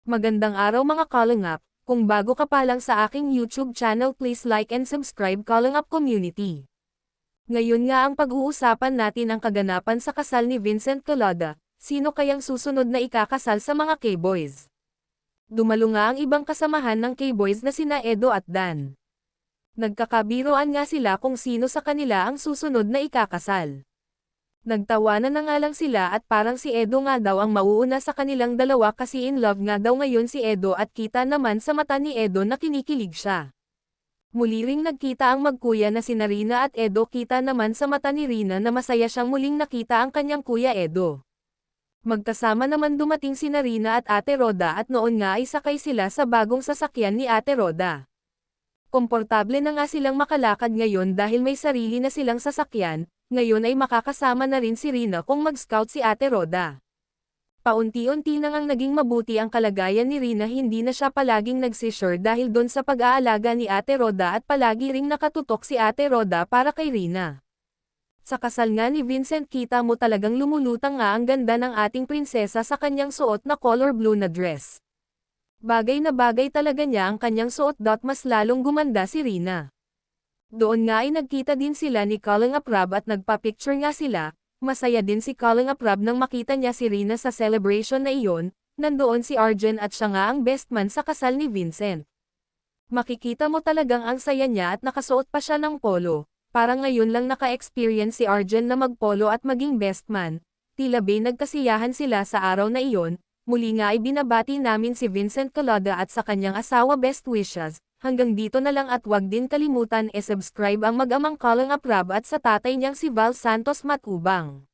Magandang araw mga Kalingap, kung bago ka pa lang sa aking YouTube channel please like and subscribe Kalingap Community. Ngayon nga ang pag-uusapan natin ang kaganapan sa kasal ni Vincent Collada, sino kayang susunod na ikakasal sa mga K-Boys? Dumalo nga ang ibang kasamahan ng K-Boys na sina Edo at Dan. Nagkakabiroan nga sila kung sino sa kanila ang susunod na ikakasal. Nagtawanan na nga lang sila at parang si Edo nga daw ang mauuna sa kanilang dalawa kasi in love nga daw ngayon si Edo at kita naman sa mata ni Edo na kinikilig siya. Muli ring nagkita ang magkuya na sina Rina at Edo, kita naman sa mata ni Rina na masaya siyang muling nakita ang kanyang kuya Edo. Magkasama naman dumating sina Rina at Ate Roda at noon nga ay sakay sila sa bagong sasakyan ni Ate Roda. Komportable na nga silang makalakad ngayon dahil may sarili na silang sasakyan. Ngayon ay makakasama na rin si Rina kung mag-scout si Ate Roda. Paunti-unti na ngang naging mabuti ang kalagayan ni Rina, hindi na siya palaging nagsisure dahil doon sa pag-aalaga ni Ate Roda at palagi ring nakatutok si Ate Roda para kay Rina. Sa kasal nga ni Vincent kita mo talagang lumulutang nga ang ganda ng ating prinsesa sa kanyang suot na color blue na dress. Bagay na bagay talaga niya ang kanyang suot, mas lalong gumanda si Rina. Doon nga ay nagkita din sila ni Kalingap Rob at nagpa-picture nga sila. Masaya din si Kalingap Rob nang makita niya si Rina sa celebration na iyon. Nandoon si Arjen at siya nga ang best man sa kasal ni Vincent. Makikita mo talagang ang saya niya at nakasuot pa siya ng polo. Parang ngayon lang naka-experience si Arjen na magpolo at maging best man. Tila ba nagkasiyahan sila sa araw na iyon. Muli nga ay binabati namin si Vincent Collada at sa kanyang asawa best wishes. Hanggang dito na lang at wag din kalimutan subscribe ang mag-amang Kalingap Rob at sa tatay niyang si Val Santos Matubang.